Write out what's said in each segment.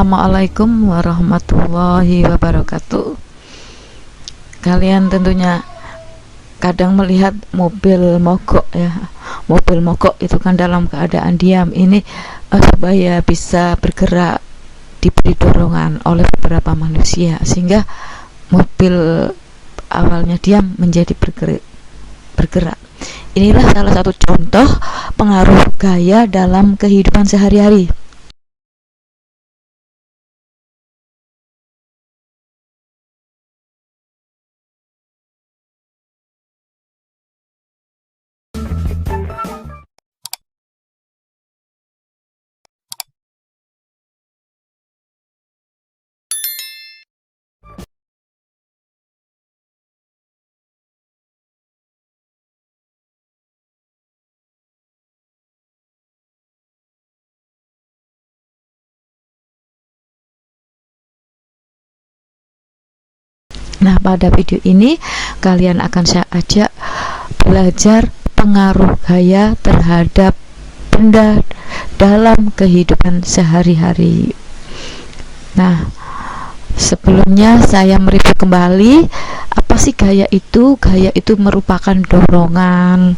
Assalamualaikum warahmatullahi wabarakatuh. Kalian tentunya kadang melihat mobil mogok ya. Mobil mogok itu kan dalam keadaan diam. Ini supaya bisa bergerak, diberi dorongan oleh beberapa manusia sehingga mobil awalnya diam menjadi bergerak. Inilah salah satu contoh pengaruh gaya dalam kehidupan sehari-hari. Nah, pada video ini kalian akan saya ajak belajar pengaruh gaya terhadap benda dalam kehidupan sehari-hari. Nah, sebelumnya saya mereview kembali apa sih gaya itu. Gaya itu merupakan dorongan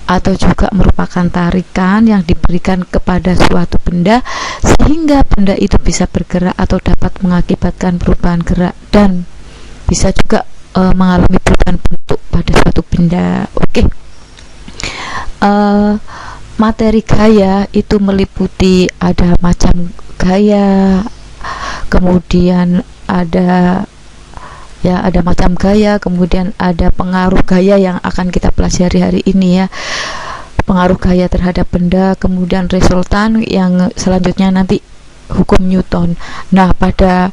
atau juga merupakan tarikan yang diberikan kepada suatu benda sehingga benda itu bisa bergerak atau dapat mengakibatkan perubahan gerak dan bisa juga mengalami perubahan bentuk pada suatu benda. Oke. Materi gaya itu meliputi ada macam gaya, kemudian ada macam gaya, kemudian ada pengaruh gaya yang akan kita pelajari hari ini ya. Pengaruh gaya terhadap benda, kemudian resultan yang selanjutnya nanti hukum Newton. Nah, pada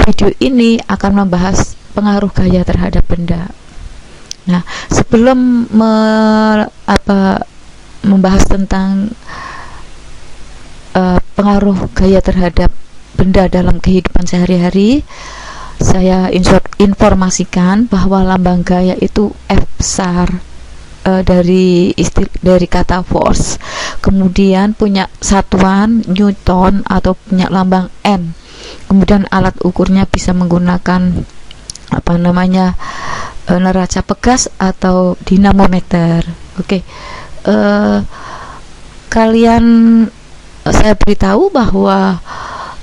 video ini akan membahas pengaruh gaya terhadap benda. Nah, sebelum membahas tentang pengaruh gaya terhadap benda dalam kehidupan sehari-hari, saya informasikan bahwa lambang gaya itu F besar, dari kata force, kemudian punya satuan Newton atau punya lambang N, kemudian alat ukurnya bisa menggunakan neraca pegas atau dinamometer. Oke. Saya beritahu bahwa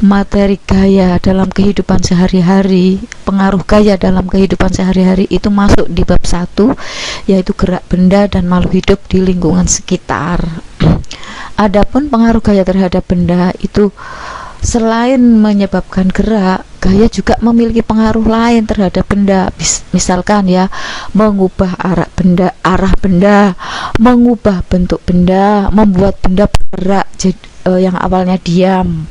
materi gaya dalam kehidupan sehari-hari, pengaruh gaya dalam kehidupan sehari-hari itu masuk di bab 1, yaitu gerak benda dan makhluk hidup di lingkungan sekitar. Adapun pengaruh gaya terhadap benda itu selain menyebabkan gerak, gaya juga memiliki pengaruh lain terhadap benda. Misalkan ya, mengubah arah benda, mengubah bentuk benda, membuat benda bergerak yang awalnya diam,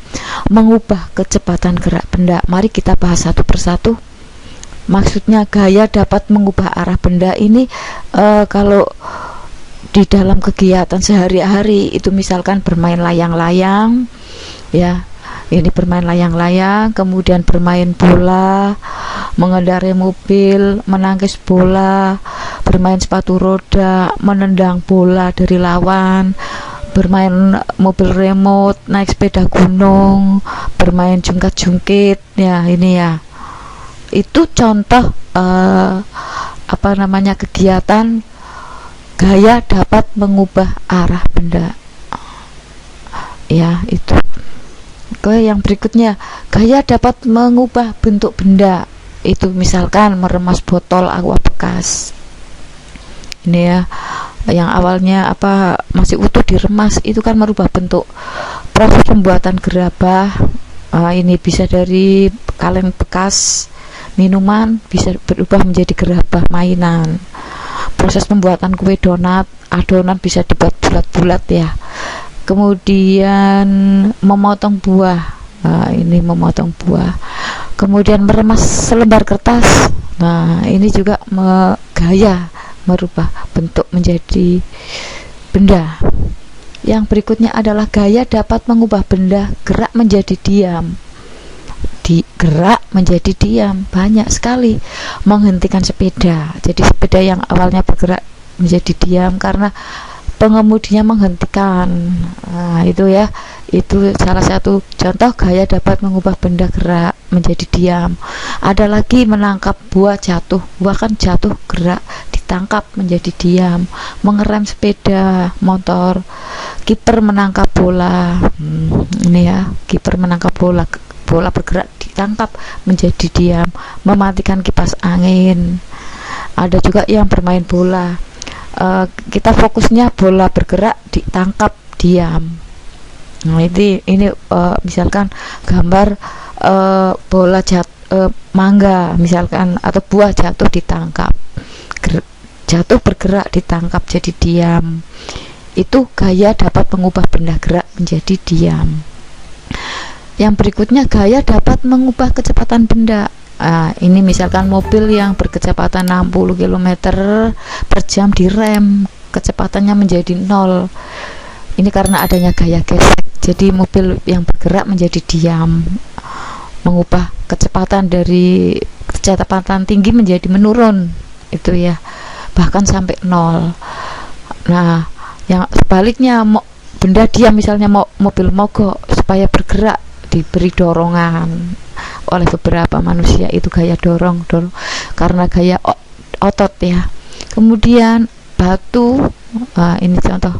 mengubah kecepatan gerak benda. Mari kita bahas satu persatu. Maksudnya gaya dapat mengubah arah benda ini kalau di dalam kegiatan sehari-hari itu misalkan bermain layang-layang ya. Ini bermain layang-layang, kemudian bermain bola, mengendarai mobil, menangkis bola, bermain sepatu roda, menendang bola dari lawan, bermain mobil remote, naik sepeda gunung, bermain jungkat-jungkit ya. Ini ya, itu contoh kegiatan gaya dapat mengubah arah benda ya. Itu. Oke, yang berikutnya, gaya dapat mengubah bentuk benda. Itu misalkan meremas botol aqua bekas. Ini ya, yang awalnya masih utuh diremas, itu kan merubah bentuk. Proses pembuatan gerabah, ini bisa dari kaleng bekas minuman bisa berubah menjadi gerabah mainan. Proses pembuatan kue donat, adonan bisa dibuat bulat-bulat ya. Kemudian memotong buah, ini memotong buah, kemudian meremas selembar kertas. Nah, ini juga gaya merubah bentuk menjadi benda. Yang berikutnya adalah gaya dapat mengubah benda gerak menjadi diam. Gerak menjadi diam, banyak sekali. Menghentikan sepeda, jadi sepeda yang awalnya bergerak menjadi diam karena pengemudinya menghentikan. Nah, itu ya, itu salah satu contoh gaya dapat mengubah benda gerak menjadi diam. Ada lagi menangkap buah jatuh, buah kan jatuh, gerak, ditangkap menjadi diam. Mengerem sepeda motor, kiper menangkap bola. Ini ya, kiper menangkap bola, bola bergerak ditangkap menjadi diam. Mematikan kipas angin. Ada juga yang bermain bola, kita fokusnya bola bergerak ditangkap diam. Nah, ini misalkan gambar bola mangga misalkan, atau buah jatuh ditangkap, jatuh bergerak ditangkap jadi diam. Itu gaya dapat mengubah benda gerak menjadi diam. Yang berikutnya, gaya dapat mengubah kecepatan benda. Ini misalkan mobil yang berkecepatan 60 km per jam direm, kecepatannya menjadi 0. Ini karena adanya gaya gesek. Jadi mobil yang bergerak menjadi diam, mengubah kecepatan dari kecepatan tinggi menjadi menurun, itu ya, bahkan sampai 0. Nah, yang sebaliknya, benda diam misalnya mobil mogok, supaya bergerak diberi dorongan oleh beberapa manusia, itu gaya dorong karena gaya otot ya. Kemudian batu, ini contoh,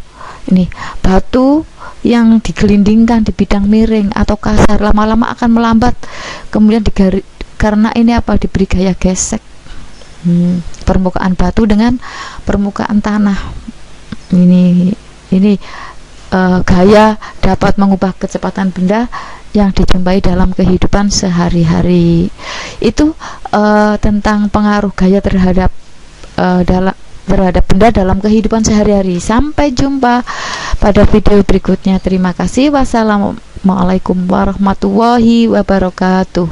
ini batu yang digelindingkan di bidang miring atau kasar lama-lama akan melambat, kemudian karena ini apa, diberi gaya gesek. Permukaan batu dengan permukaan tanah, ini gaya dapat mengubah kecepatan benda yang dijumpai dalam kehidupan sehari-hari. Itu tentang pengaruh gaya terhadap benda dalam kehidupan sehari-hari. Sampai jumpa pada video berikutnya. Terima kasih. Wassalamualaikum warahmatullahi wabarakatuh.